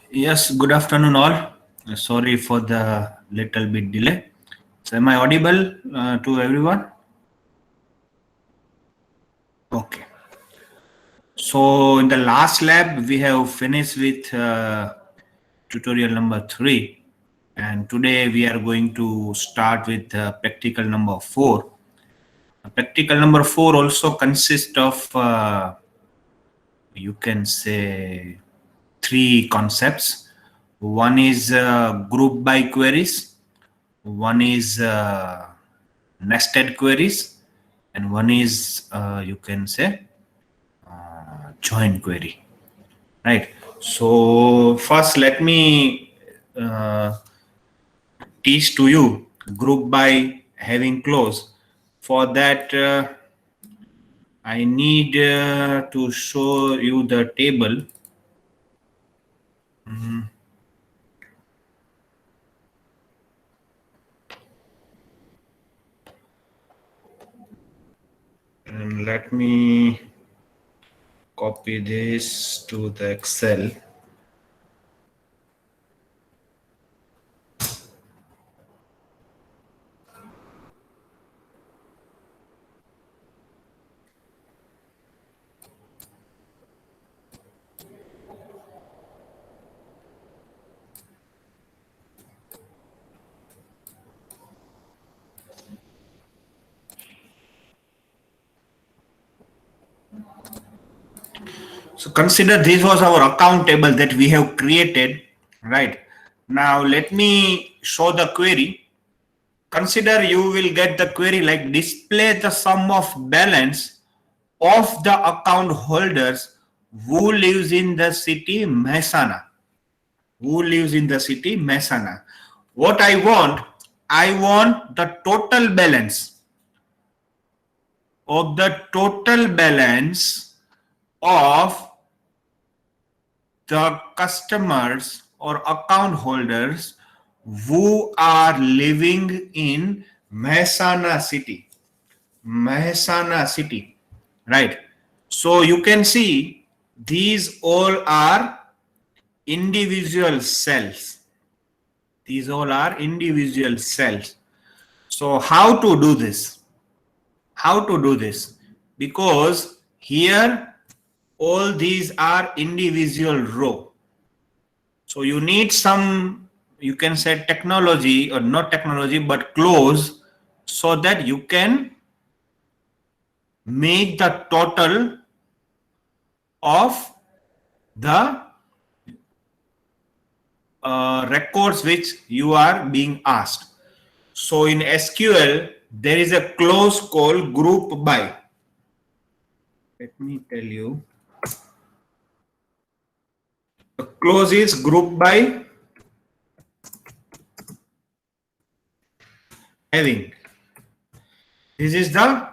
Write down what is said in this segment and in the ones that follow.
Yes, good afternoon all. Sorry for the little bit delay. So am I audible to everyone? Okay. So in the last lab, we have finished with tutorial number 3. And today we are going to start with practical number 4. Practical number 4 also consists of, you can say, 3 concepts. One is group by queries. One is nested queries, and one is you can say join query, right? So first let me uh, teach to you group by having clause. For that I need to show you the table. And let me copy this to the Excel. So consider this was our account table that we have created, right? Now let me show the query. Consider you will get the query like display the sum of balance of the account holders who lives in the city Mehsana. Who lives in the city Mehsana. What I want the total balance of the customers or account holders who are living in Mehsana city. Mehsana city, right? So you can see these all are individual cells. These all are individual cells. So how to do this? How to do this? Because here all these are individual row. So you need some, you can say technology or not technology, but close so that you can make the total of the records which you are being asked. So in SQL, there is a clause called group by. Let me tell you. The clause is group by having. This is the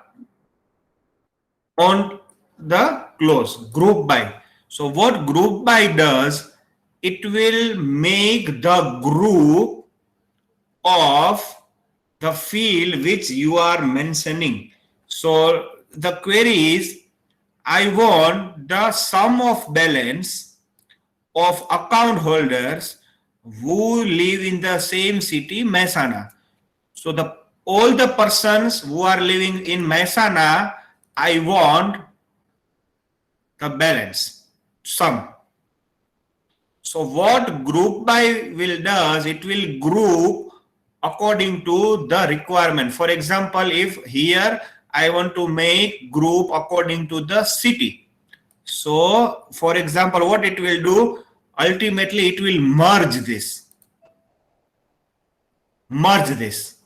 on the clause group by. So what group by does, it will make the group of the field which you are mentioning. So the query is, I want the sum of balance of account holders who live in the same city, Mehsana. So all the persons who are living in Mehsana, I want the balance, sum. So what group by will does, it will group according to the requirement. For example, if here I want to make group according to the city. So for example, what it will do, ultimately it will merge this. Merge this.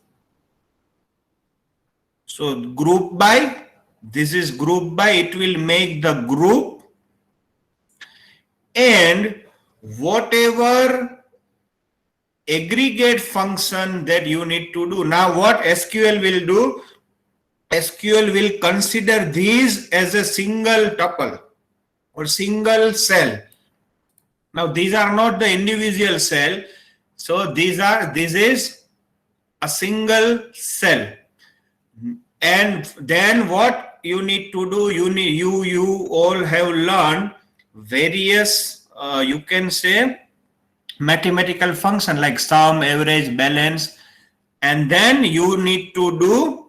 So group by, this is group by, it will make the group, and whatever aggregate function that you need to do. Now what SQL will do, SQL will consider these as a single tuple or single cell. Now these are not the individual cell. So this is a single cell. And then what you need to do, you all have learned various you can say mathematical function like sum, average, balance, and then you need to do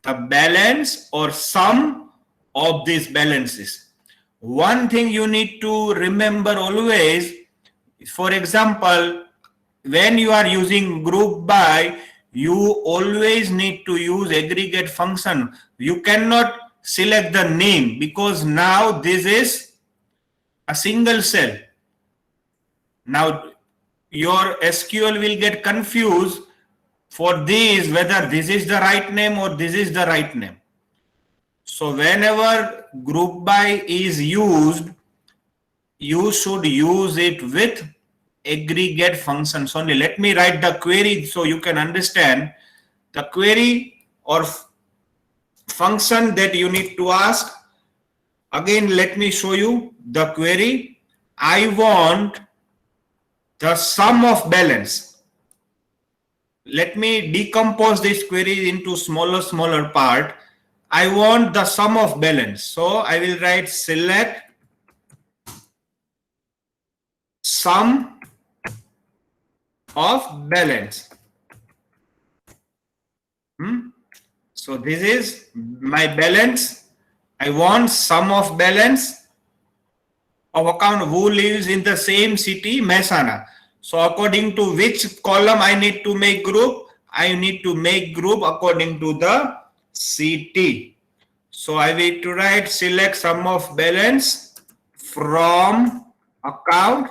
the balance or sum of these balances. One thing you need to remember always, for example, when you are using group by, you always need to use aggregate function. You cannot select the name because now this is a single cell. Now your SQL will get confused for this whether this is the right name or this is the right name. So whenever group by is used, you should use it with aggregate functions only. Let me write the query so you can understand the query or function that you need to ask. Again, let me show you the query. I want the sum of balance. Let me decompose this query into smaller part. I want the sum of balance. So I will write select sum of balance. So this is my balance. I want sum of balance of account who lives in the same city, Mehsana. So according to which column I need to make group? I need to make group according to the city. So I need to write select sum of balance from account.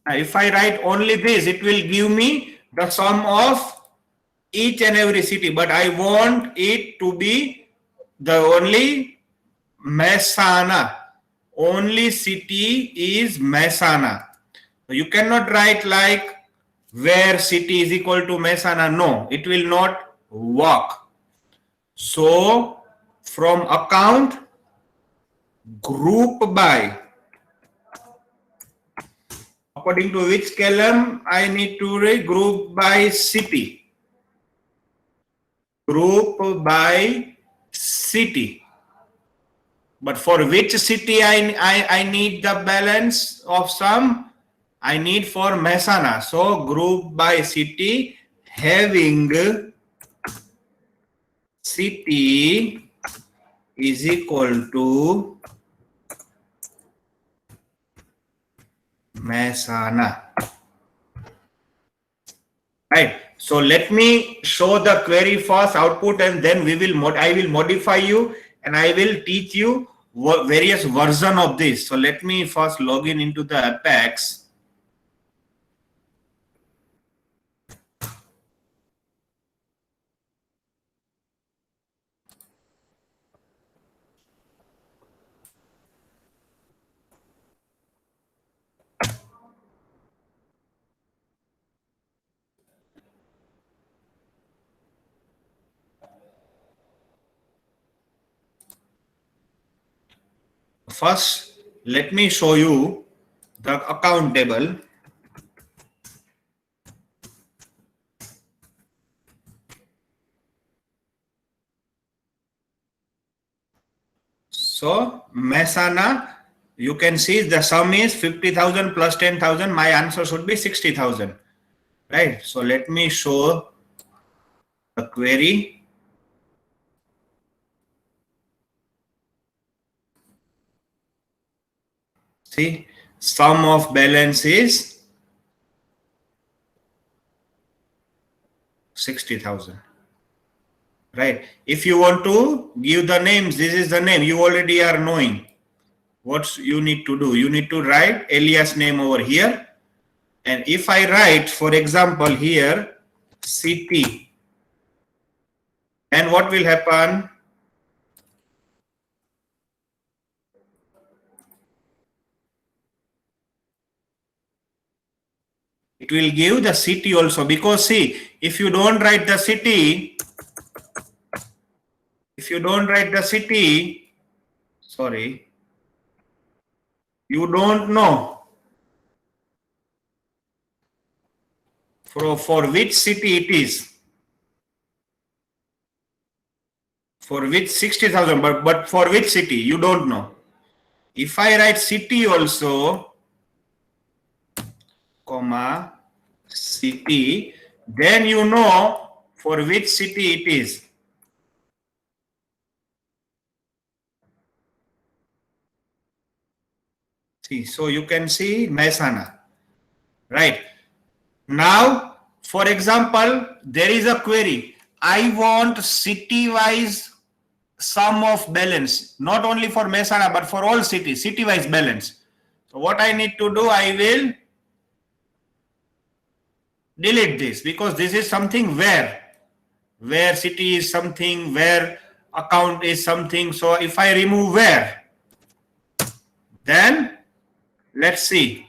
Now, if I write only this, it will give me the sum of each and every city, but I want it to be the only Mehsana. Only city is Mehsana. You cannot write like where city is equal to Mehsana. No, it will not work. So from account, group by. According to which column I need to write group by city. Group by city. But for which city I need the balance of sum? I need for Mehsana. So group by city having city is equal to Mehsana. Right. So let me show the query first output, and then I will modify you and I will teach you various version of this. So let me first log in into the Apex. First, let me show you the account table. So Mehsana, you can see the sum is 50,000 plus 10,000. My answer should be 60,000. Right. So let me show the query. See, sum of balance is 60,000. Right. If you want to give the names, this is the name. You already are knowing what you need to do. You need to write alias name over here. And if I write, for example, here, city, and what will happen? It will give the city also, because see, if you don't write the city, sorry, you don't know for which city it is, for which 60,000, but for which city you don't know. If I write city also, comma, city, then you know for which city it is. See, so you can see Mehsana, right? Now, for example, there is a query. I want city-wise sum of balance, not only for Mehsana, but for all cities, city-wise balance. So what I need to do, I will delete this because this is something where city is something, where account is something. So if I remove where, then let's see.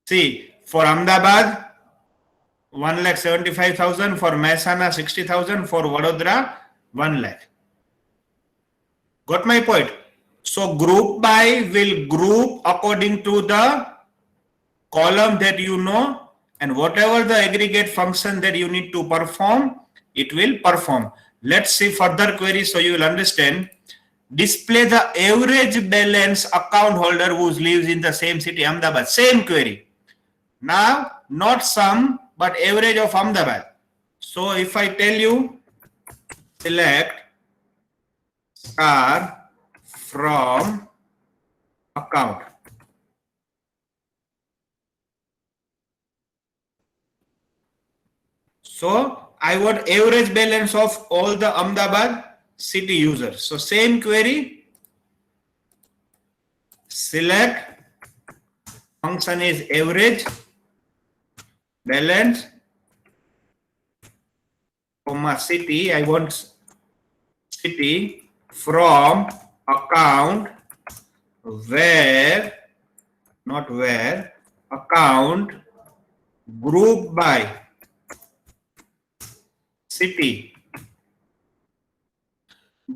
See, for Ahmedabad, 1,75,000, for Mehsana 60,000, for Vadodara 1 lakh. Got my point? So group by will group according to the column that you know, and whatever the aggregate function that you need to perform, it will perform. Let's see further query so you will understand. Display the average balance account holder who lives in the same city, Ahmedabad. Same query. Now, not sum, but average of Ahmedabad. So if I tell you, select star from account. So I want average balance of all the Ahmedabad city users. So same query, select, function is average balance, comma city. I want city from account where, not where, account group by city,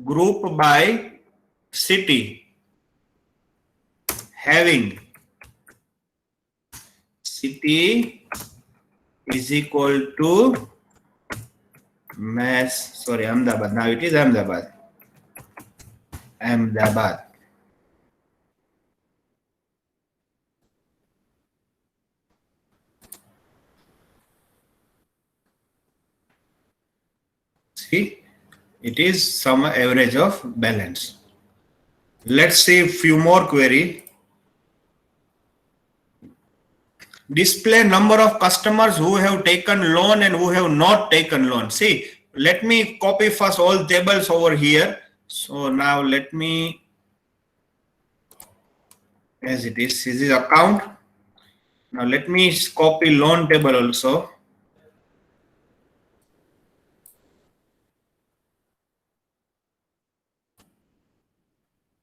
group by city, having city is equal to Ahmedabad. Now it is Ahmedabad. Ahmedabad. See, it is some average of balance. Let's see a few more query. Display number of customers who have taken loan and who have not taken loan. See, let me copy first all tables over here. So now let me, as it is, this is account. Now let me copy loan table also.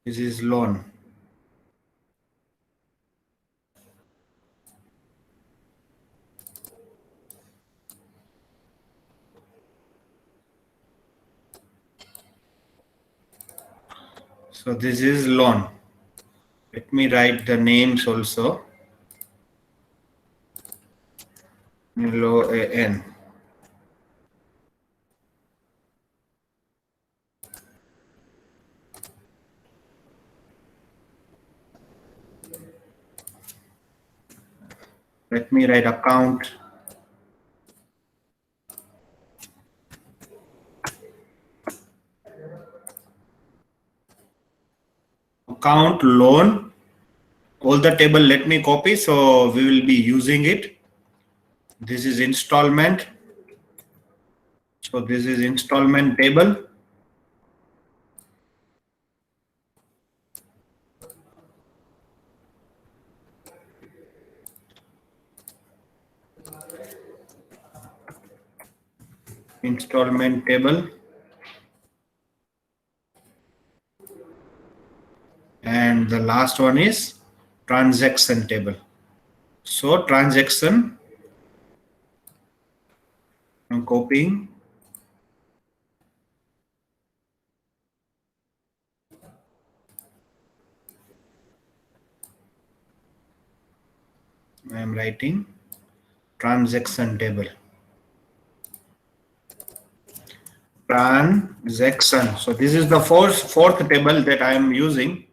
This is loan. So this is loan. Let me write the names also. LOAN. Let me write account. Account loan. All the table let me copy, so we will be using it. This is installment. So this is installment table. Installment table. And the last one is transaction table. So transaction, I'm copying. I am writing transaction table. transaction. So this is the fourth table that I am using.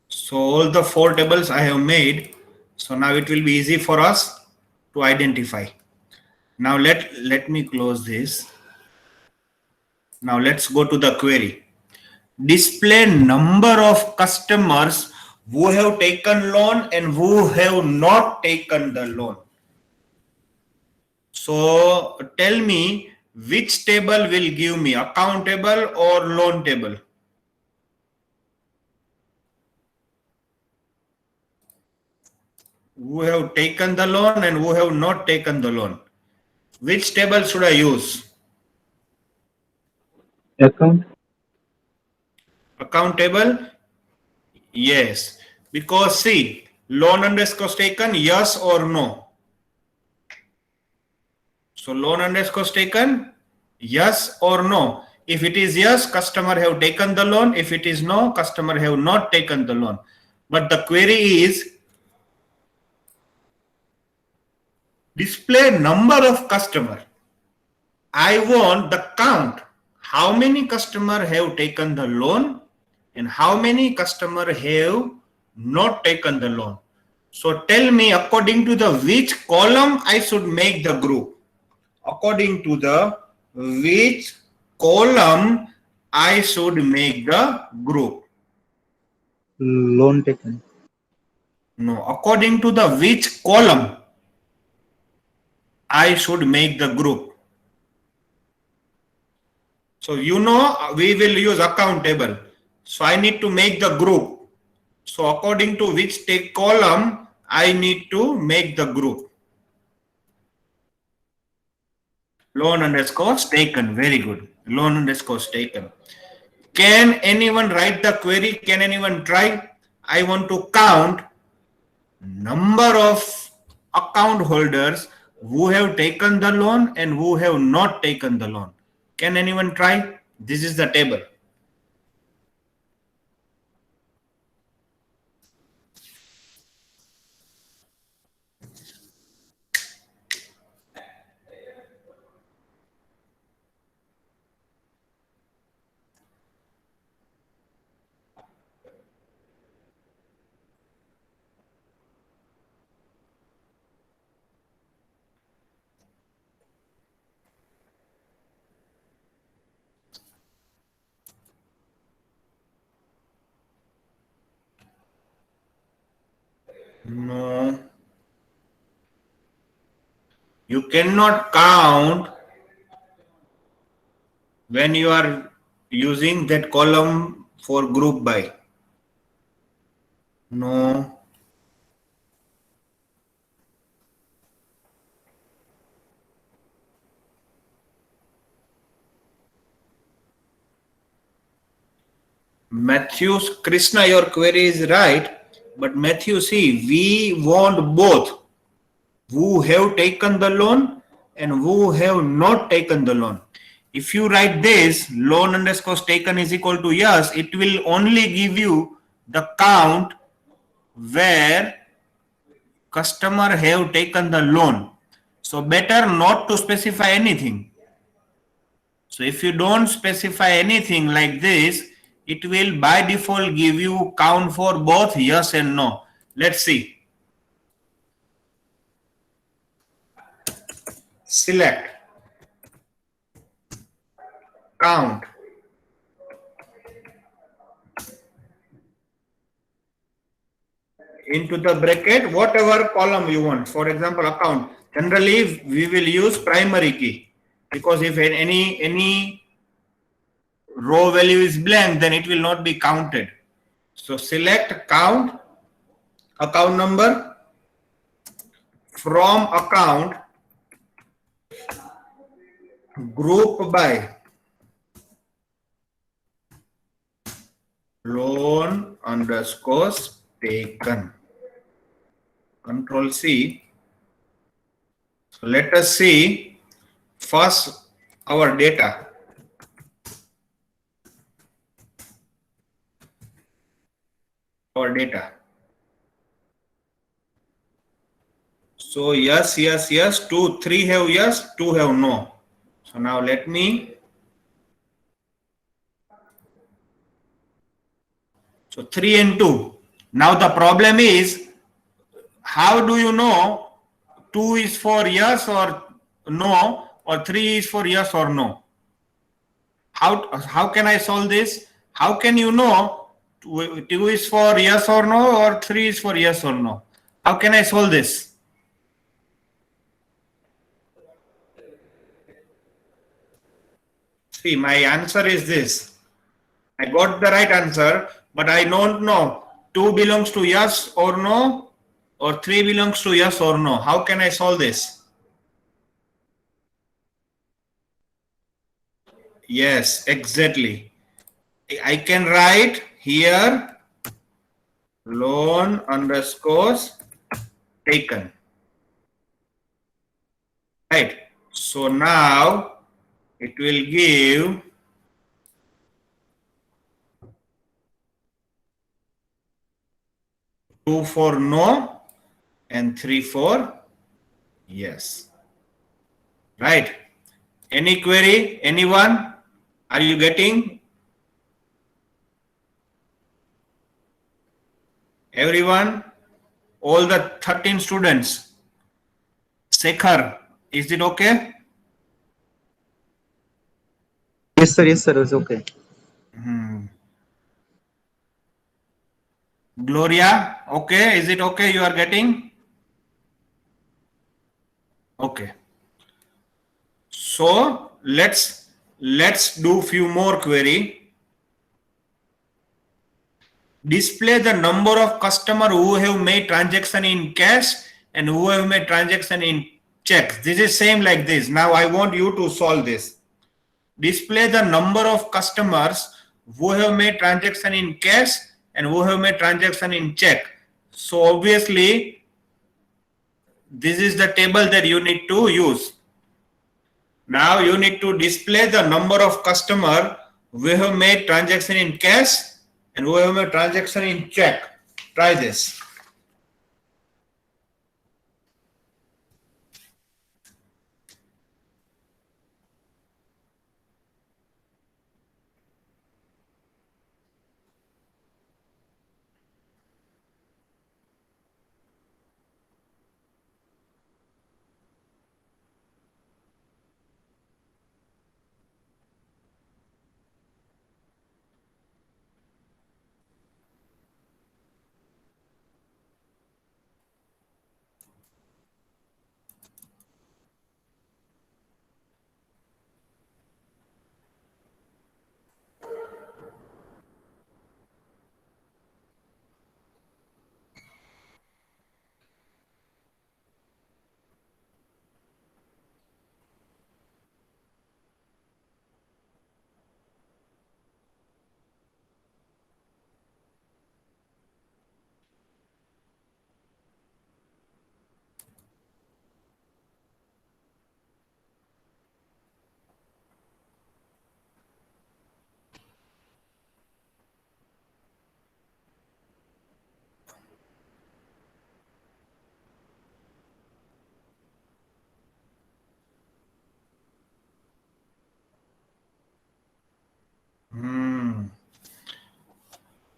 So all the four tables I have made. So now it will be easy for us to identify. Now let me close this. Now let's go to the query. Display number of customers who have taken loan and who have not taken the loan. So tell me which table will give me, account table or loan table? Who have taken the loan and who have not taken the loan? Which table should I use? Account. Account table? Yes. Because see, loan underscore taken, yes or no? So loan underscore taken, yes or no? If it is yes, customer have taken the loan. If it is no, customer have not taken the loan. But the query is display number of customer. I want the count. How many customer have taken the loan and how many customer have not taken the loan. So tell me according to the which column I should make the group. According to the which column I should make the group. Loan taken. No, according to the which column I should make the group. So you know we will use account table. So I need to make the group. So according to which take column I need to make the group. Loan underscore taken. Very good. Loan underscore taken. Can anyone write the query? Can anyone try? I want to count number of account holders who have taken the loan and who have not taken the loan. Can anyone try? This is the table. No. You cannot count when you are using that column for group by. No. Matthew, Krishna, your query is right. But Matthew, see, we want both who have taken the loan and who have not taken the loan. If you write this, loan underscore taken is equal to yes, it will only give you the count where customer have taken the loan. So better not to specify anything. So if you don't specify anything like this, it will by default give you count for both yes and no. Let's see. Select count into the bracket whatever column you want. For example, account. Generally, we will use primary key because if any row value is blank, then it will not be counted. So select count, account number, from account, group by loan underscore taken. Control C. So let us see first our data. our data. So yes, yes, yes, 2, 3 have yes, 2 have no. So now let me. So 3 and 2. Now the problem is, how do you know 2 is for yes or no, or 3 is for yes or no? How can I solve this? How can you know 2 is for yes or no, or 3 is for yes or no? How can I solve this? See, my answer is this. I got the right answer, but I don't know 2 belongs to yes or no, or 3 belongs to yes or no. How can I solve this? Yes, exactly. I can write here loan underscores taken. Right. So now it will give 2 for no and 3 for yes. Right. Any query? Anyone? Are you getting? Everyone? All the 13 students? Sekhar, is it okay? Yes, sir. Yes, sir. It's okay. Gloria, okay? Is it okay? You are getting? Okay. So let's do few more query. Display the number of customer who have made transaction in cash and who have made transaction in checks. This is same like this. Now I want you to solve this. Display the number of customers who have made transaction in cash and who have made transaction in check. So obviously this is the table that you need to use. Now you need to display the number of customer who have made transaction in cash and who have made transaction in check. Try this.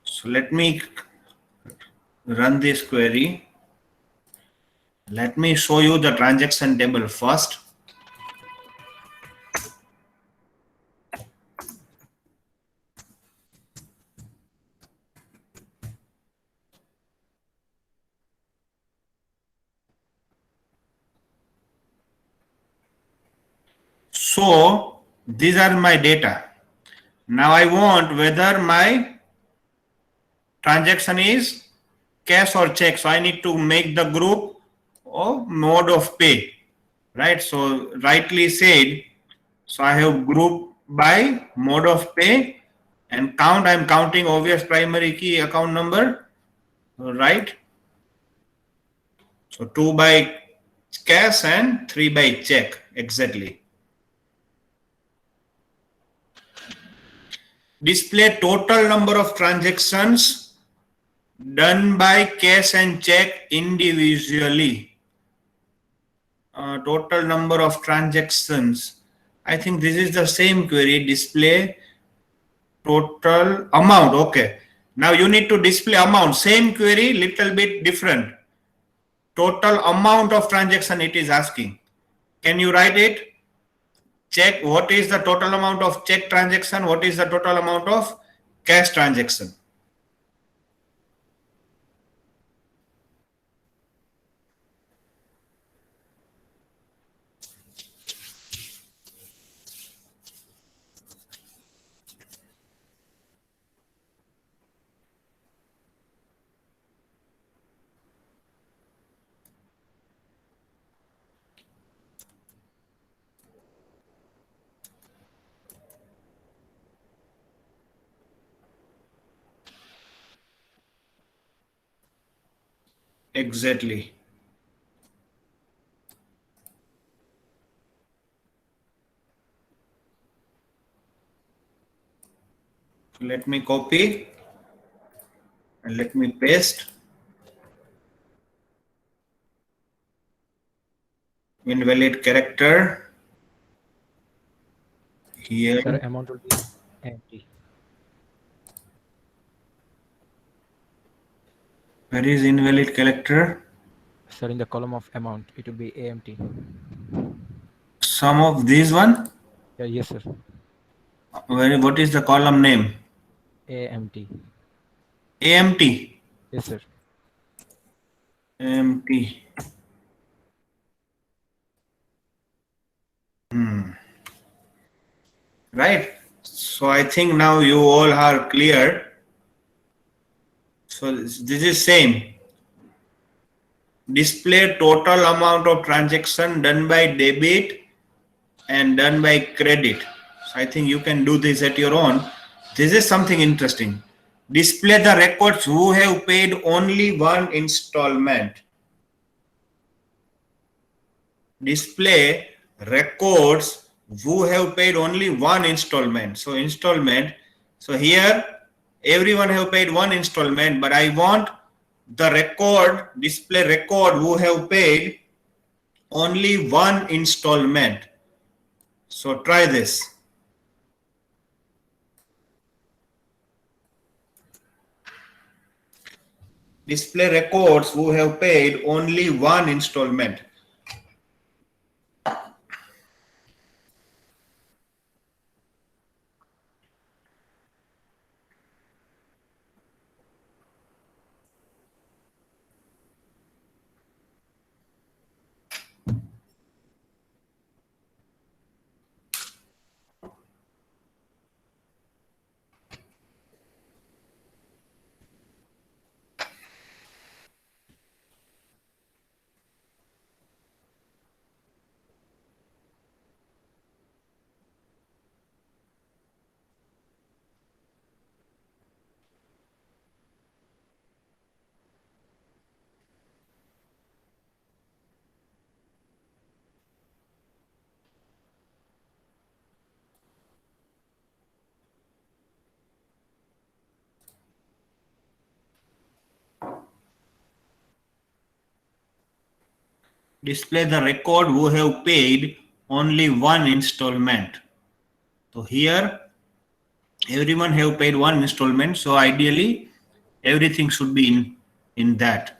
So let me run this query. Let me show you the transaction table first. So these are my data. Now I want whether my transaction is cash or check. So I need to make the group of mode of pay, right? So rightly said. So I have group by mode of pay and count. I'm counting obvious primary key account number, right? So 2 by cash and 3 by check, exactly. Display total number of transactions done by cash and check individually. Total number of transactions. I think this is the same query. Display total amount. Okay. Now you need to display amount. Same query, little bit different. Total amount of transaction it is asking. Can you write it? Check what is the total amount of check transaction, what is the total amount of cash transaction. Exactly. Let me copy and let me paste. Invalid character here. Sir, amount will be empty. Where is invalid character? Sir, in the column of amount, it will be AMT. Some of these one. Yeah, yes, sir. What is the column name? AMT. AMT. Yes, sir. AMT. Right. So I think now you all are clear. So this is same. Display total amount of transaction done by debit and done by credit. So I think you can do this at your own. This is something interesting. Display the records who have paid only one installment. Display records who have paid only one installment. So installment. So here everyone have paid one installment, but I want the record, display record who have paid only one installment. So try this. Display records who have paid only one installment. Display the record who have paid only one installment. So here everyone have paid one installment. So ideally everything should be in that.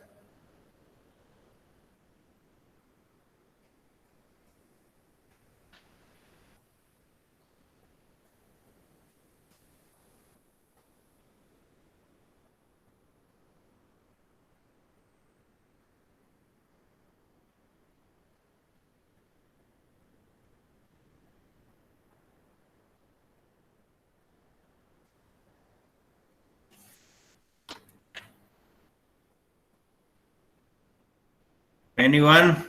Anyone?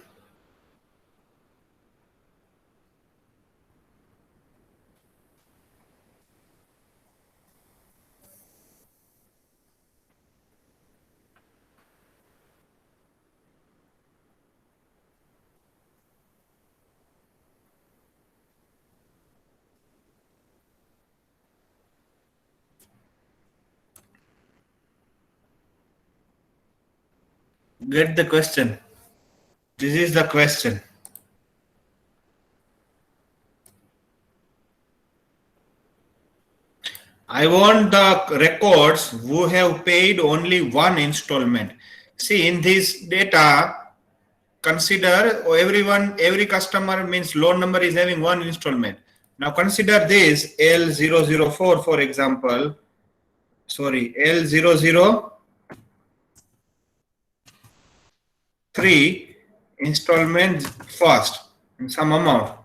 Get the question. This is the question. I want the records who have paid only one installment. See, in this data, consider every customer means loan number is having one installment. Now consider this L004, for example. Sorry, L003 installment first in some amount.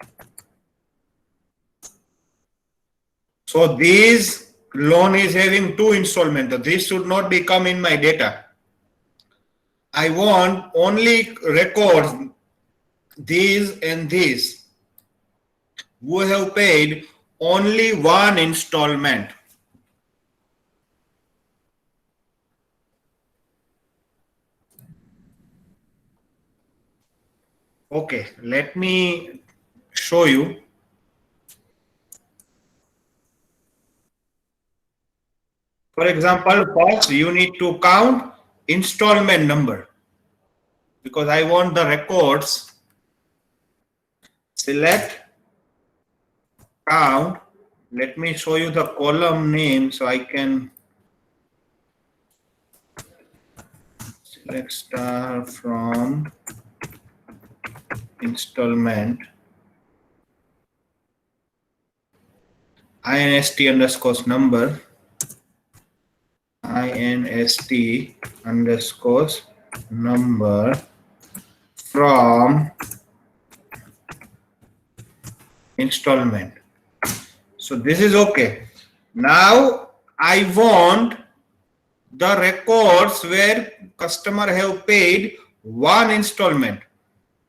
So this loan is having two installments. This should not become in my data. I want only records these and these who have paid only one installment. Okay, let me show you. For example, first you need to count installment number because I want the records. Select count. Let me show you the column name so I can select star from installment inst underscore number inst underscore number from installment. So this is okay. Now I want the records where customer have paid one installment.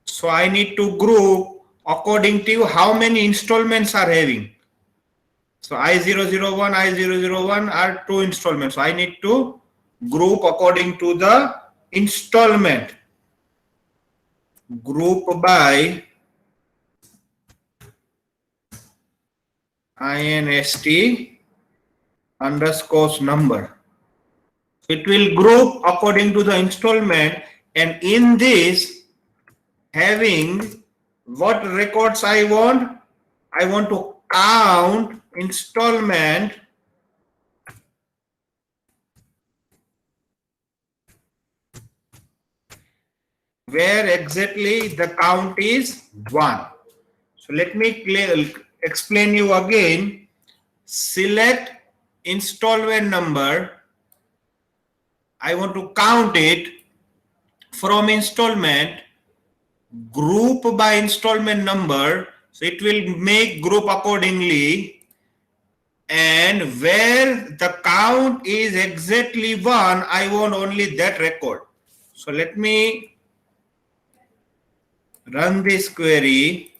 So I need to group according to how many installments are having. So I001, I001 are two installments. So I need to group according to the installment. Group by inst underscore number. It will group according to the installment, and in this having what records I want to count installment where exactly the count is 1. So let me explain you again. Select installment number. I want to count it from installment, group by installment number. So it will make group accordingly, and where the count is exactly 1, I want only that record. So let me run this query.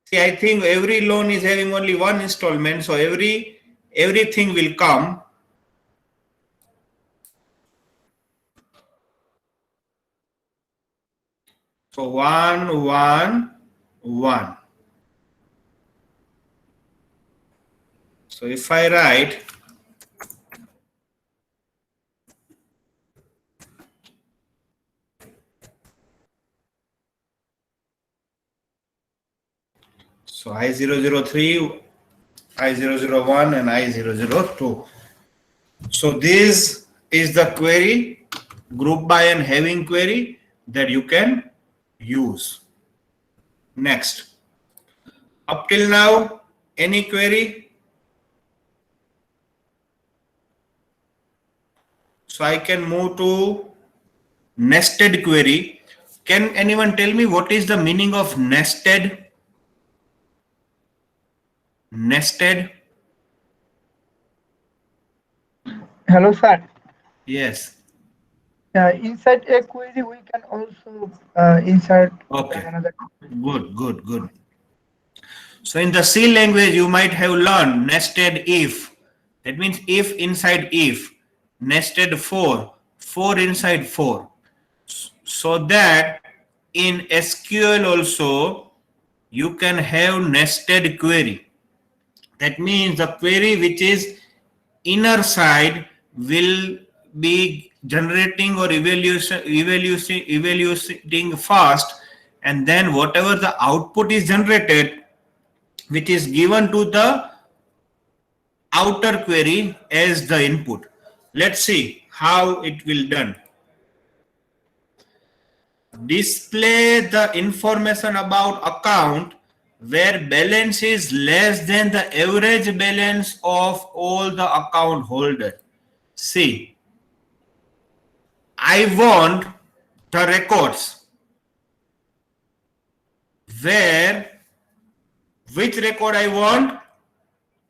See, I think every loan is having only one installment, so everything will come. So 1, 1, 1. So if I write so I003, I001 and I002. So this is the query, group by and having query that you can use. Next. Up till now, any query? So I can move to nested query. Can anyone tell me what is the meaning of nested? Nested? Hello, sir. Yes. Inside a query, we can also insert Okay. another. Good. So in the C language, you might have learned nested if. That means if inside if. Nested for inside for. So that in SQL also, you can have nested query. That means the query which is inner side will be generating or evaluating fast, and then whatever the output is generated, which is given to the outer query as the input. Let's see how it will done. Display the information about account where balance is less than the average balance of all the account holder. See, I want the records where, which record I want?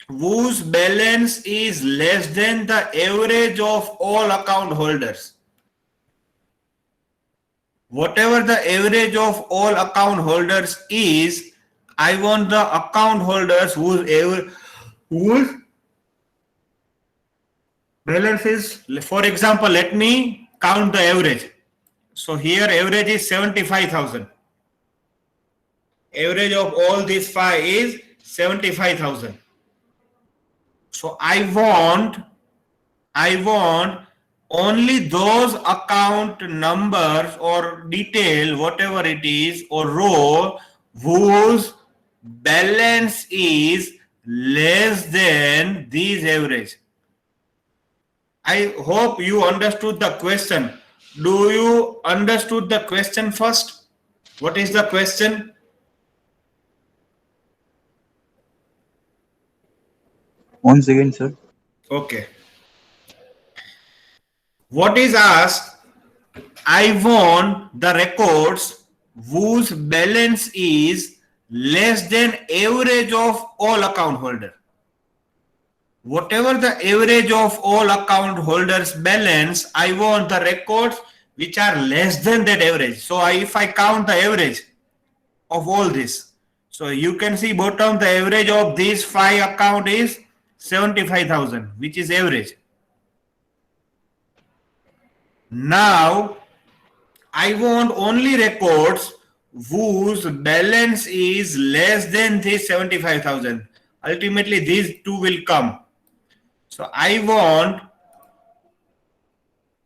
Whose balance is less than the average of all account holders. Whatever the average of all account holders is, I want the account holders whose balance is, for example, let me count the average. So here average is 75,000. Average of all these 5 is 75,000. So I want only those account numbers or detail, whatever it is, or row whose balance is less than these average. I hope you understood the question. Do you understood the question first? What is the question? Once again, sir. Okay. What is asked? I want the records whose balance is less than average of all account holder. Whatever the average of all account holders balance, I want the records which are less than that average. So if I count the average of all this, so you can see bottom the average of these 5 account is 75,000, which is average. Now I want only records whose balance is less than this 75,000. Ultimately these two will come. So I want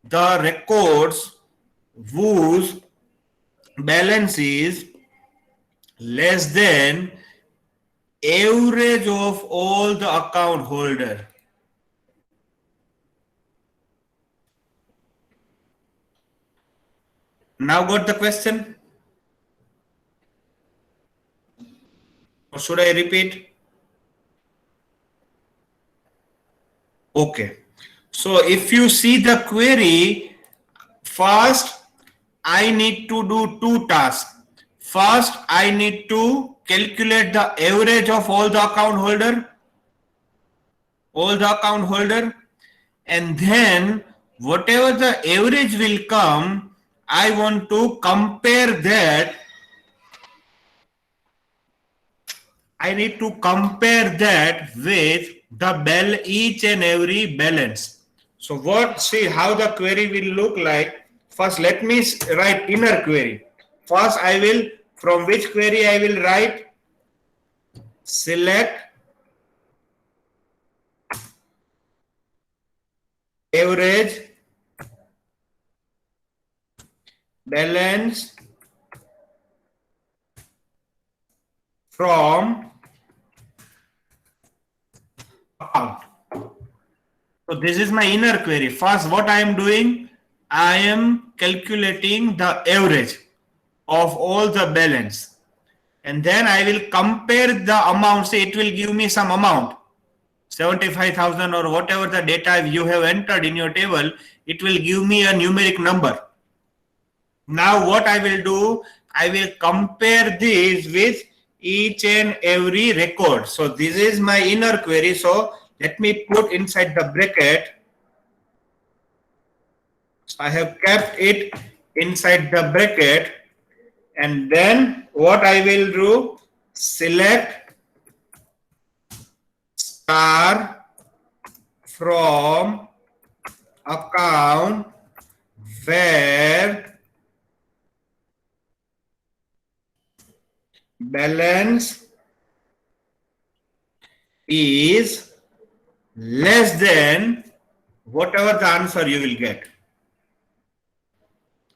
the records whose balance is less than average of all the account holder. Now got the question? Or should I repeat? Okay. So if you see the query, first I need to do 2 tasks. First, I need to calculate the average of all the account holder, and then whatever the average will come, I want to compare that. I need to compare that with the each and every balance. So see how the query will look like. First, let me write inner query. First, I will, from which query I will write? Select average balance from account. So this is my inner query. First, what I am doing? I am calculating the average of all the balance, and then I will compare the amount. Say it will give me some amount, 75,000 or whatever the data you have entered in your table, it will give me a numeric number. Now what I will do, I will compare this with each and every record. So this is my inner query. So let me put inside the bracket. So I have kept it inside the bracket, and then what I will do, select star from account where balance is less than whatever the answer you will get.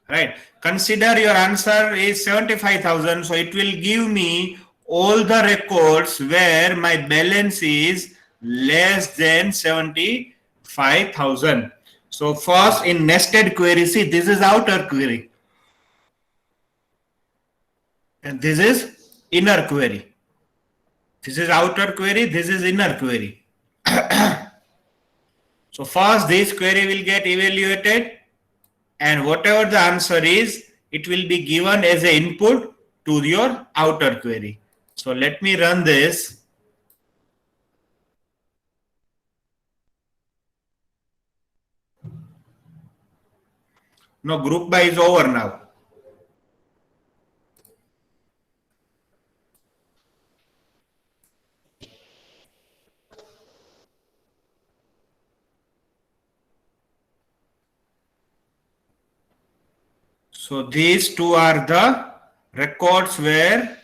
Right? Consider your answer is 75,000. So it will give me all the records where my balance is less than 75,000. So first in nested query, see this is outer query. And this is inner query. This is outer query, this is inner query. So first this query will get evaluated, and whatever the answer is, it will be given as an input to your outer query. So let me run this. No, group by is over now. So these two are the records where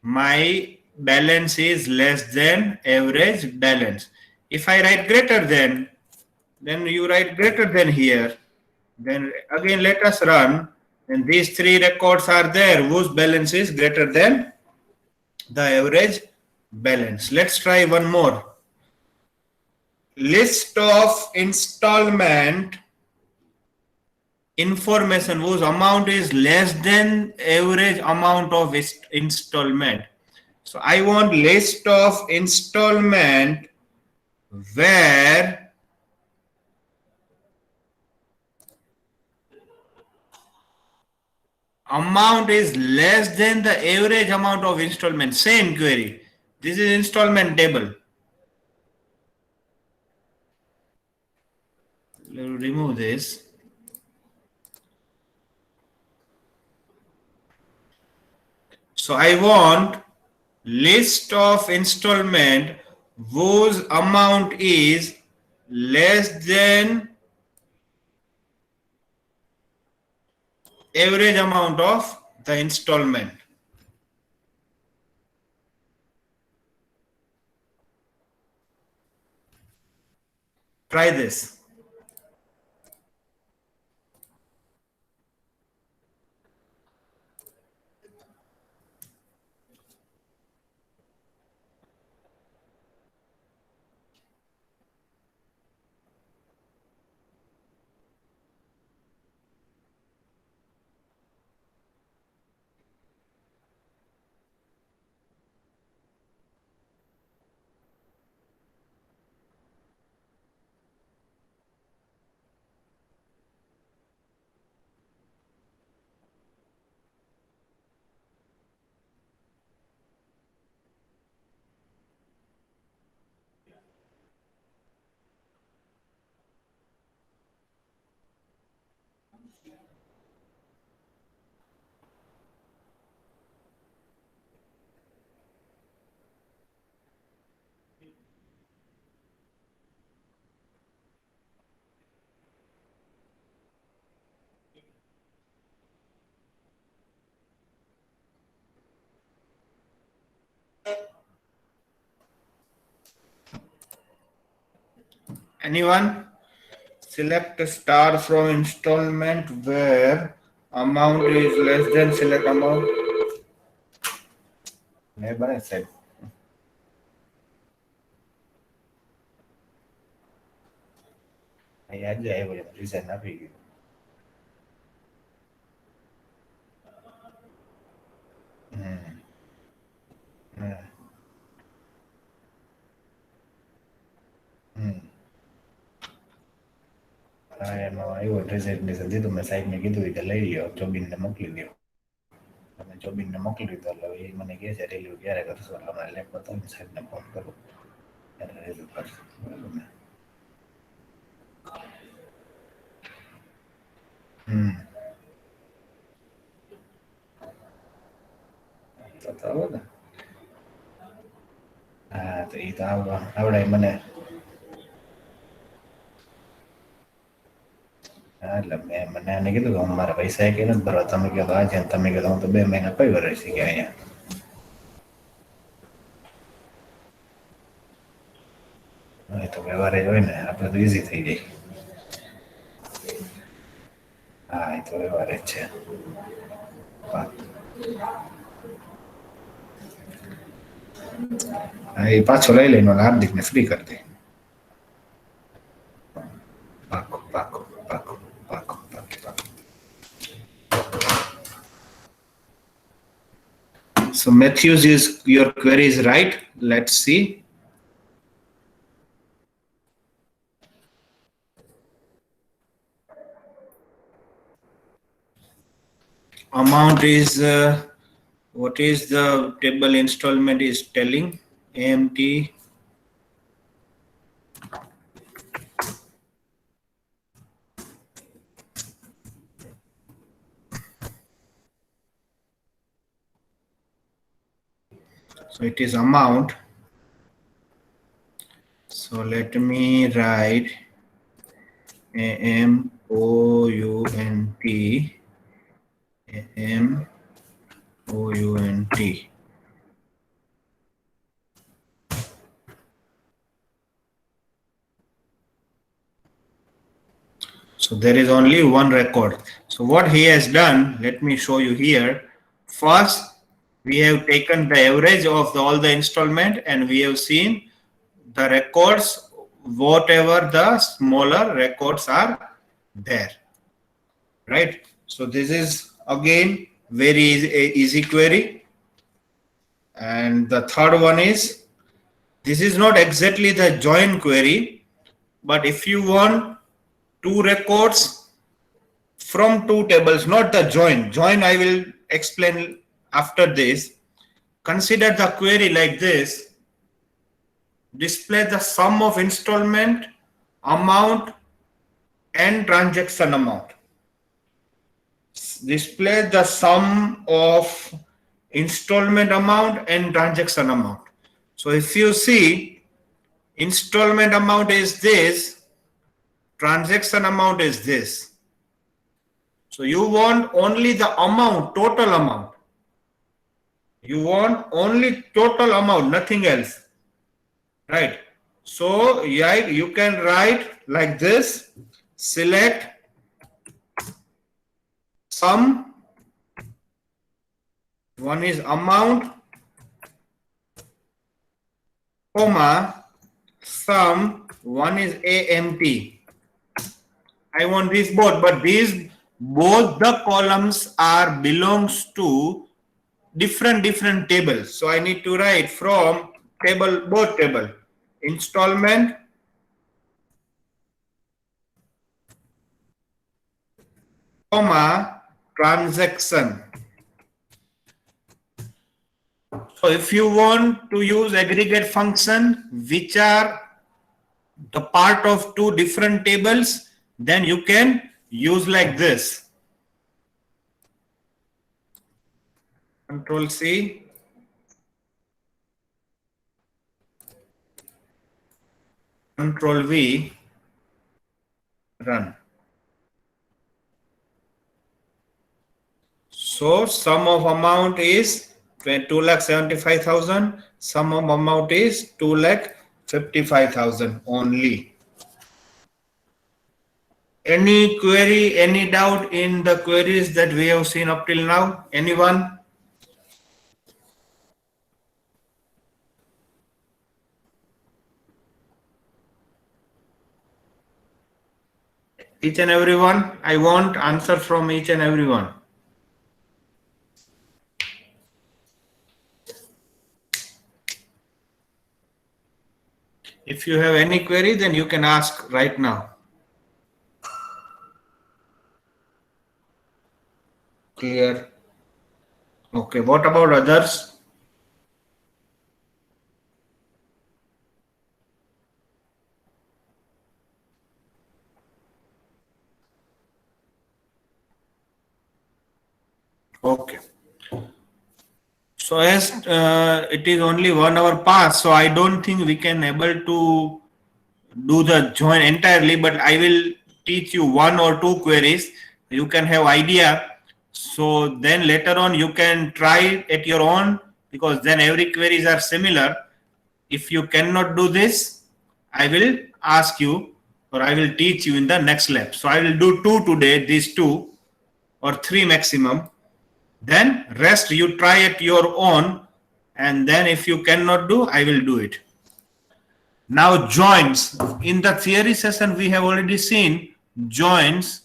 my balance is less than average balance. If I write greater than, then you write greater than here. Then again let us run, and these three records are there whose balance is greater than the average balance. Let's try one more. List of installment information whose amount is less than average amount of installment. So I want list of installment where amount is less than the average amount of installment. Same query. This is installment table. Remove this. So I want list of installment whose amount is less than average amount of the installment. Try this. Anyone? Select a star from installment where amount is less than select amount. Never I said. I had the reason of it. એમાં આવ્યો presentation દીધું મેં સાહેબને કીધું કે લઈ લ્યો ચોબીનને મોકલી દો તમે ચોબીનને મોકલી દીધો એટલે એ મને કહે છે રિલીવ ક્યારે કરશો એટલે હમણાં લેબ બતાવીને સાહેબને ફોન કરું ત્યારે રિલીવ કરશે બરાબર ને તો આવો ને હા તો એ તો આવડે મને એટલે મેં મને એને કીધું કે મારા પૈસા એક નથી ભરવા તમે કહો આજે તમે કહો હું તો 2 મહિના કઈ ભરાઈ શીખ્યા અહીંયા એ તો વ્યવહાર જ હોય ને આપણે તો ઈઝી થઈ જાય હા એ તો વ્યવહાર જ છે. હા, એ પાછો લઈ લઈને હાર્દિકને ફ્રી કરી દે. પાકો પાકો પાકો પાકો પાકો. So Matthews, is your query is right. Let's see. Amount is what is the table installment is telling? AMT. So it is amount. So let me write AMOUNT. AMOUNT. So there is only one record. So what he has done, let me show you here. First, we have taken the average of all the installment and we have seen the records, whatever the smaller records are there. Right? So this is again very easy query. And the third one is, this is not exactly the join query, but if you want two records from two tables, not the join. Join I will explain after this. Consider the query like this. Display the sum of installment, amount, and transaction amount. Display the sum of installment amount and transaction amount. So if you see, installment amount is this, transaction amount is this. So you want only the amount, total amount. You want only total amount, nothing else. Right? So yeah, you can write like this. Select sum. One is amount, comma, sum. One is AMT. I want these both, but these both the columns are belongs to different tables. So I need to write from table, both table, installment, comma, transaction. So if you want to use aggregate function, which are the part of two different tables, then you can use like this. Control C. Control V. Run. So sum of amount is 2,75,000. Sum of amount is 2,55,000 only. Any query, any doubt in the queries that we have seen up till now? Anyone? Each and everyone, I want answer from each and everyone. If you have any query, then you can ask right now. Clear? Okay, what about others? Okay. So as it is only 1 hour past, so I don't think we can able to do the join entirely, but I will teach you one or two queries. You can have idea. So then later on you can try at your own, because then every queries are similar. If you cannot do this, I will ask you or I will teach you in the next lab. So I will do two today, these two. or 3 maximum. Then rest you try at your own, and then if you cannot do, I will do it. Now joins. In the theory session, we have already seen joins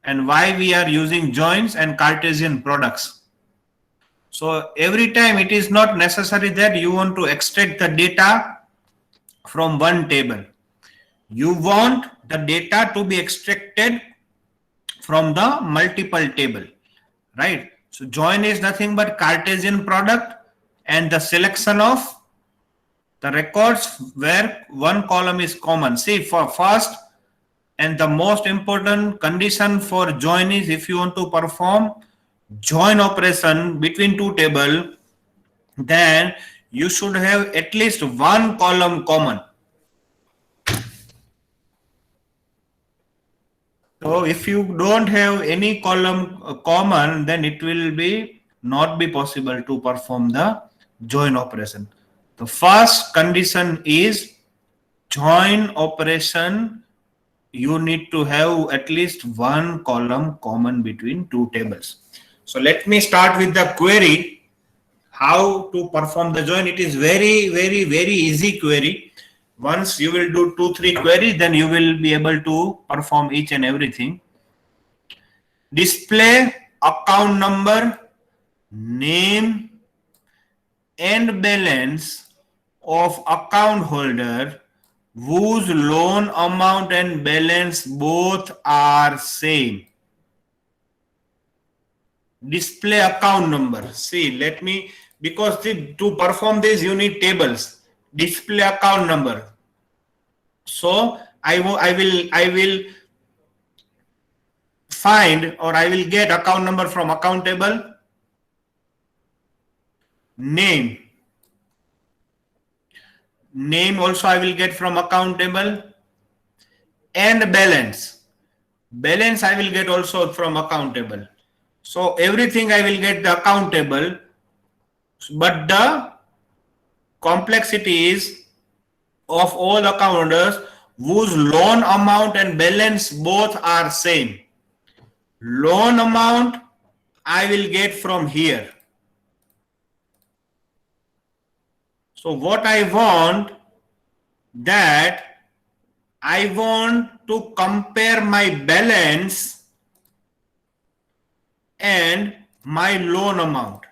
and why we are using joins and Cartesian products. So every time it is not necessary that you want to extract the data from one table. You want the data to be extracted from the multiple table, right? So join is nothing but Cartesian product and the selection of the records where one column is common. See, for first and the most important condition for join is if you want to perform join operation between two tables, then you should have at least one column common. So if you don't have any column common, then it will be not be possible to perform the join operation. The first condition is join operation. You need to have at least one column common between two tables. So let me start with the query. How to perform the join? It is very easy query. Once you will do 2-3 queries, then you will be able to perform each and everything. Display account number, name and balance of account holder whose loan amount and balance both are same. Display account number. See, let me, because to perform this you need tables. Display account number. So I will find, or I will get account number from account table. Name also I will get from account table, and balance I will get also from account table. So everything I will get the account table, but the complexity is of all account holders whose loan amount and balance both are same. Loan amount I will get from here. So what I want, that I want to compare my balance and my loan amount,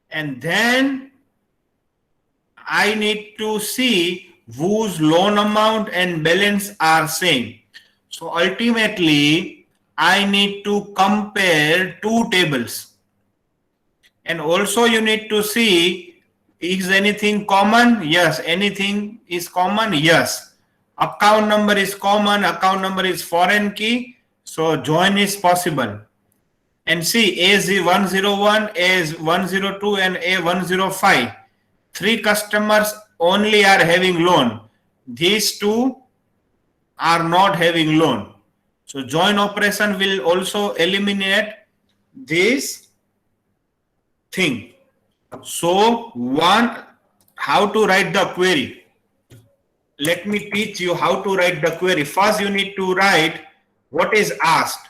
and then I need to see whose loan amount and balance are same. So ultimately I need to compare two tables, and also you need to see, is anything common? Yes. Anything is common? Yes. Account number is common, account number is foreign key, so join is possible. And see, A101, A102 and A105, 3 customers only are having loan. These 2 are not having loan. So join operation will also eliminate this thing. So how to write the query. Let me teach you how to write the query. First you need to write what is asked.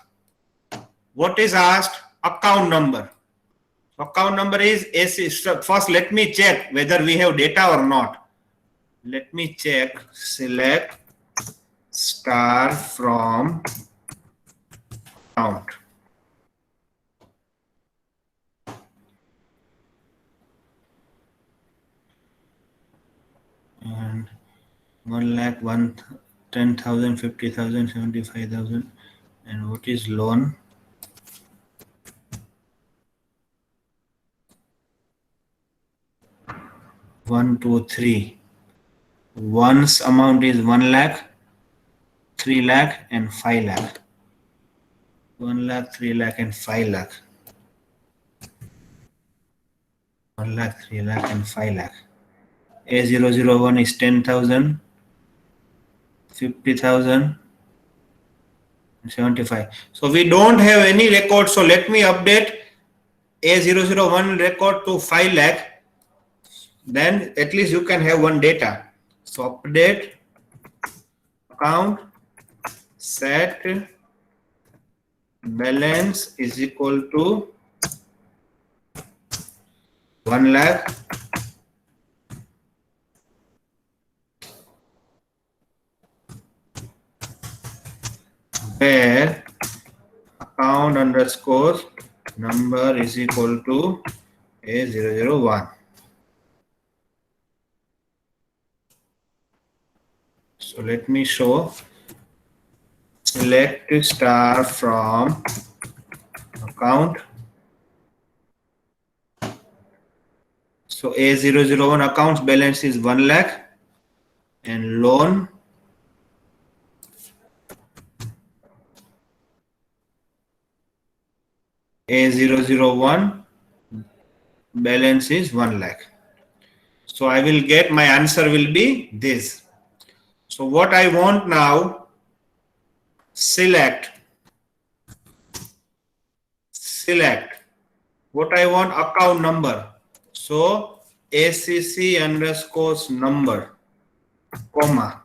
What is asked? Account number. Account number is first let me check whether we have data or not. Let me check. Select star from account. And 1 lakh, 10,000, 50,000, 75,000. And what is loan? One, 2, 3. One's amount is 1 lakh, 3 lakh, and 5 lakh. 1 lakh, 3 lakh, and 5 lakh. 1 lakh, 3 lakh, and 5 lakh. A001 is 10,000, 50,000, 75. So we don't have any record. So let me update A001 record to 5 lakh. Then at least you can have one data. So update account set balance is equal to 1 lakh. Where account underscore number is equal to A001. So let me show. Select star from account. So A001 accounts balance is 1 lakh and loan A001 balance is 1 lakh. So I will get, my answer will be this. So what I want now, select what I want, account number. So ACC underscores number, comma,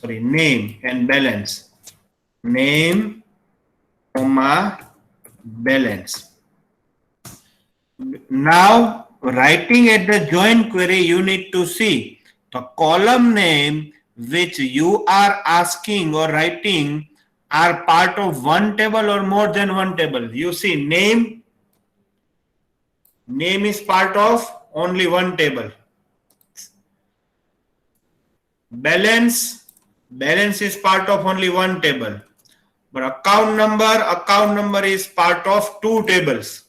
name and balance. Name, comma, balance. Now, writing at the join query, you need to see the column name which you are asking or writing are part of one table or more than one table. You see, name is part of only one table. Balance is part of only one table. But account number is part of two tables.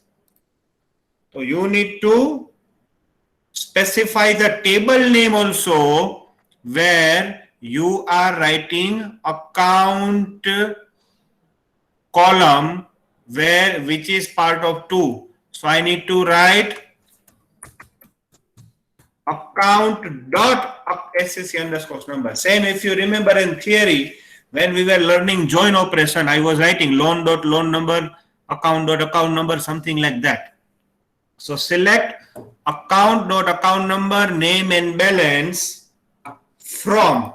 So you need to specify the table name also where you are writing account column which is part of two. So I need to write account dot SCC underscore number. Same, if you remember in theory, when we were learning join operation, I was writing loan dot loan number, account dot account number, something like that. So select account dot account number, name and balance from.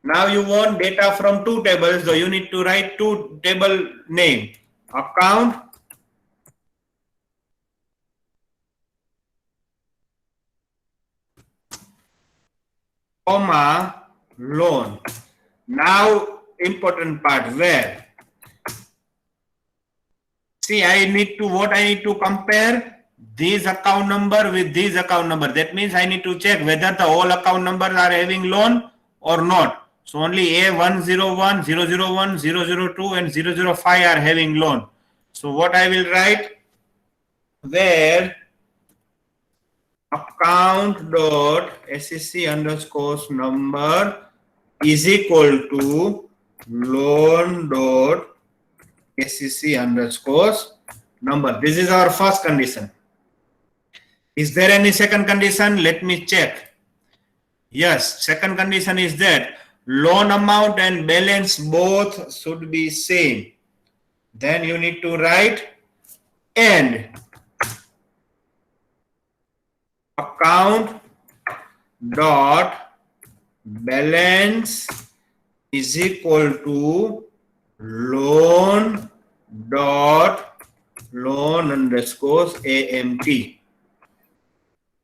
Now you want data from two tables, so you need to write two table name, account comma loan. Now important part, where, see, I need to compare this account number with this account number. That means I need to check whether the all account numbers are having loan or not. So only A101, 001, 002 and 005 are having loan. So what I will write, where account dot SCC underscore number is equal to loan dot SCC underscore number. This is our first condition. Is there any second condition? Let me check. Yes, second condition is that loan amount and balance both should be same. Then you need to write and account dot balance is equal to loan dot loan underscore AMT.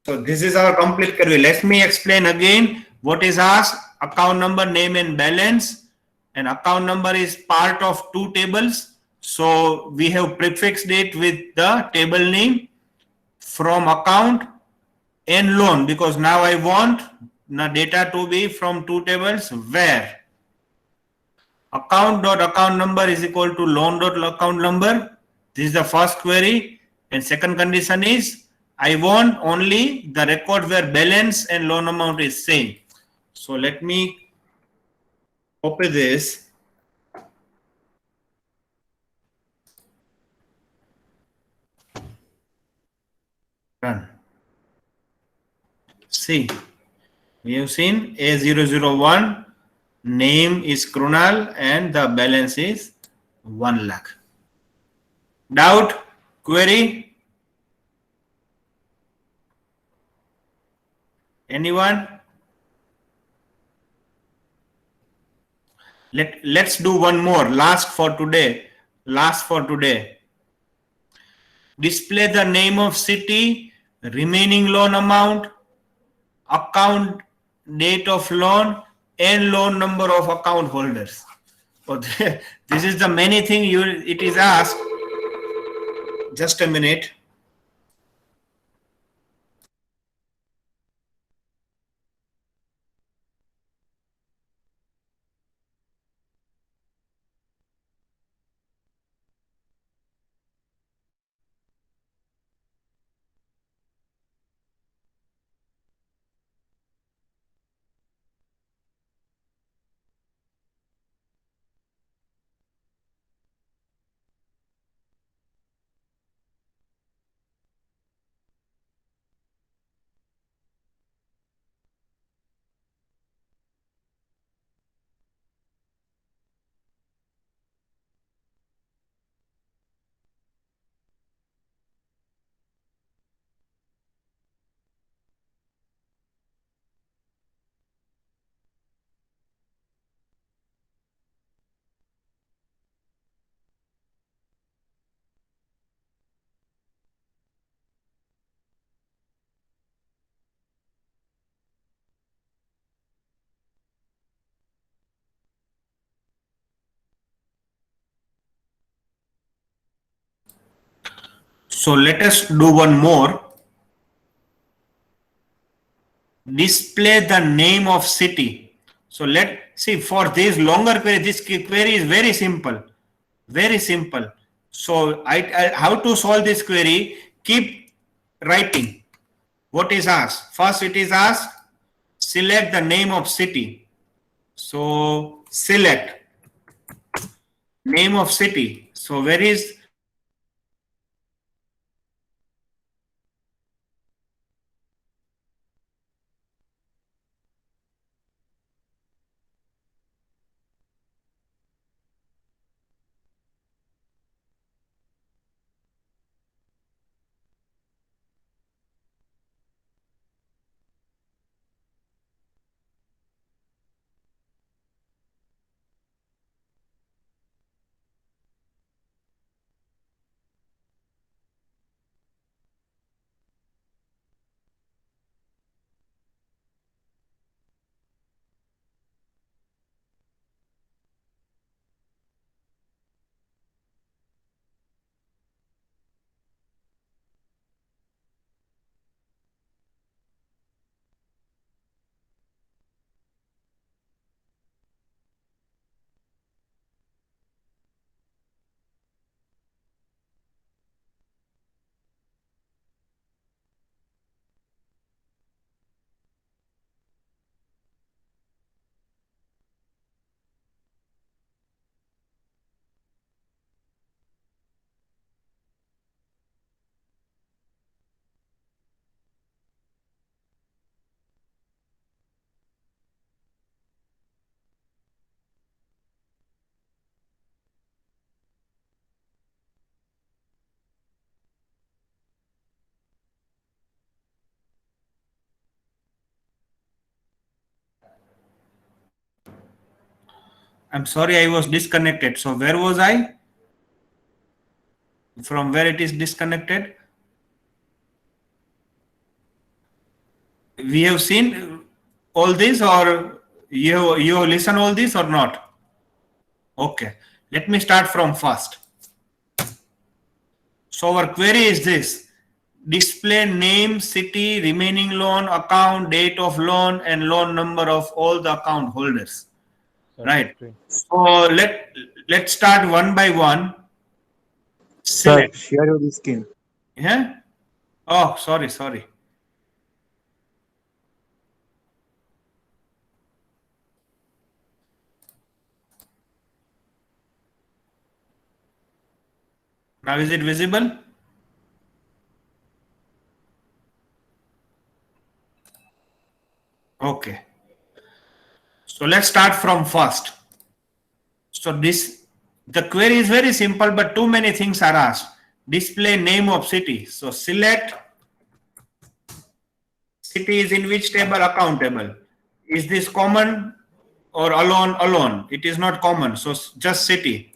So this is our complete query. Let me explain again what is asked. Account number, name and balance, and account number is part of two tables. So we have prefixed it with the table name from account and loan, because now I want the data to be from two tables, where account dot account number is equal to loan dot account number. This is the first query, and second condition is I want only the record where balance and loan amount is same. So let me copy this. Run. See, we have seen A001, name is Krunal and the balance is 1 lakh. Doubt? Query? Anyone? Let's do one more. Last for today. Display the name of city, remaining loan amount, account date of loan, and loan number of account holders. So this is the many thing it is asked. Just a minute. So let us do one more. Display the name of city. So let see for this longer query, this query is very simple. Very simple. So I how to solve this query? Keep writing. What is asked? First it is asked, select the name of city. So select name of city. So where is I'm sorry, I was disconnected. So where was I? From where it is disconnected? We have seen all this, or you listen all this or not? Okay, let me start from first. So our query is this: display name, city, remaining loan, account, date of loan, and loan number of all the account holders. Sorry, Right. screen. So let's start one by one. Sir, Select. share your screen. Yeah. Oh, sorry. Now is it visible? Okay. So let's start from first. So the query is very simple, but too many things are asked. Display name of city. So select City is in which table? Account table. Is this common or alone? Alone. It is not common. So just city.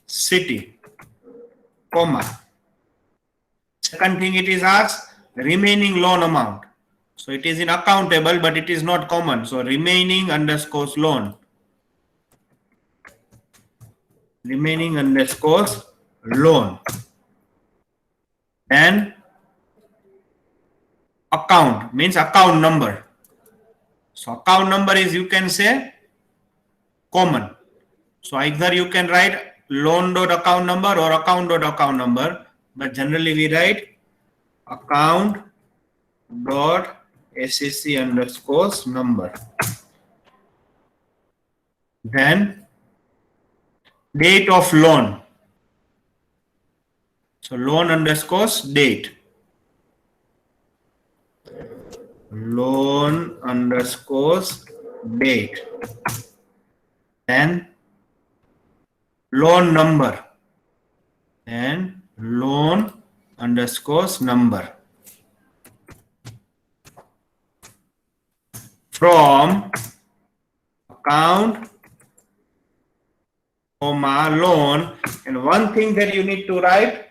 City. Comma. Second thing it is asked, remaining loan amount. So it is in account table, but it is not common. So remaining underscores loan. Remaining underscores loan. And account means account number. So account number is, you can say, common. So either you can write loan.account number or account.account number, but generally we write account.SCC underscores number. Then date of loan. So loan underscores date. Loan underscores date. Then loan number. And loan underscores number. From account, comma, loan. And one thing that you need to write,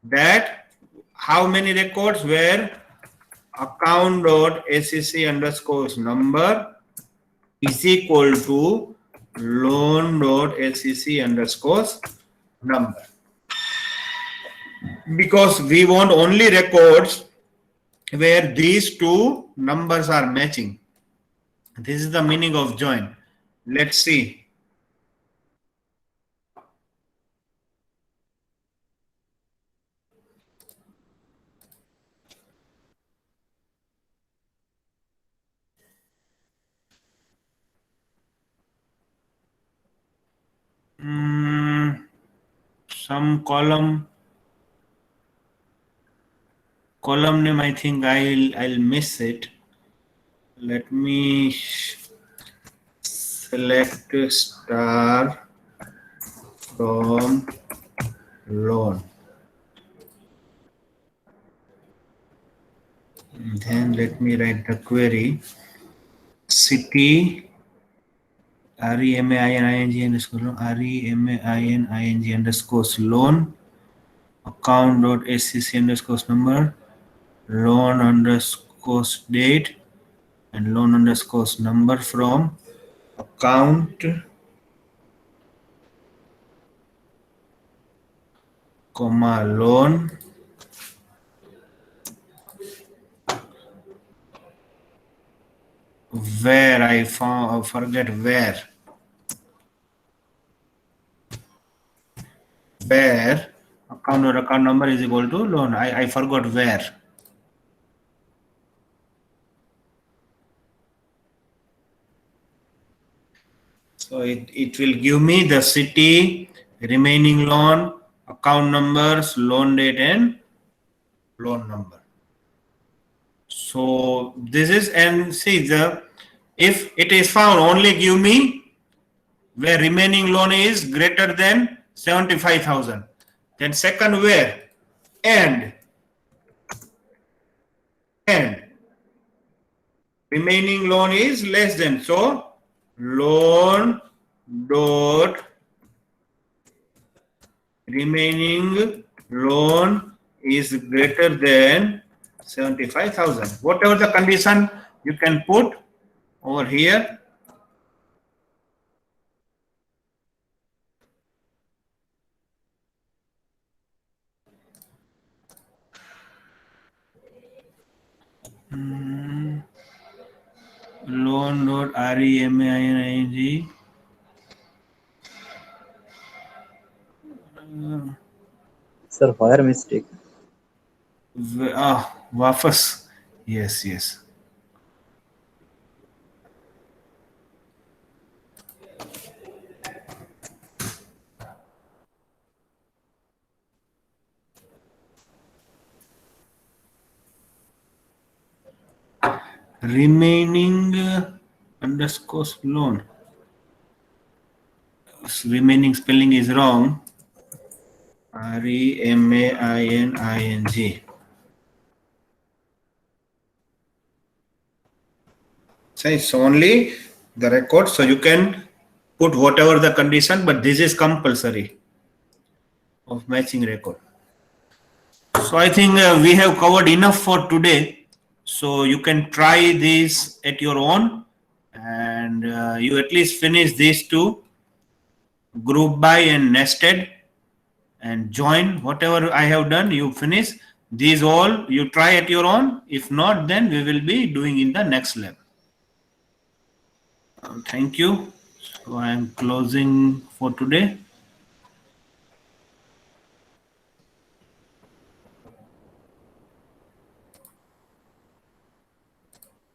that how many records where account.SCC underscores number is equal to loan.SCC underscores number. Because we want only records where these two numbers are matching. This is the meaning of join. Let's see. Some column name, I think I'll miss it. Let me select star from loan. And then let me write the query. City REMAINING underscores loan, account.SCC underscores number, loan underscores date, and loan underscores number from account, comma, loan, where I forget where account or account number is equal to loan. I forgot where. So it will give me the city, remaining loan, account numbers, loan date, and loan number. So this is, and see, if it is found, only give me where remaining loan is greater than 75,000. Then second, where, and remaining loan is less than, so loan dot remaining loan is greater than 75,000. Whatever the condition you can put over here. Loan dot REMAINING Sir, where mistake? वापस. Yes. Remaining underscores loan. Remaining spelling is wrong. REMAINING. So it's only the record. So you can put whatever the condition, but this is compulsory of matching record. So I think we have covered enough for today. So you can try this at your own, and you at least finish these two, group by and nested, and join. Whatever I have done, you finish. These all you try at your own. If not, then we will be doing in the next lab. Thank you. So I am closing for today.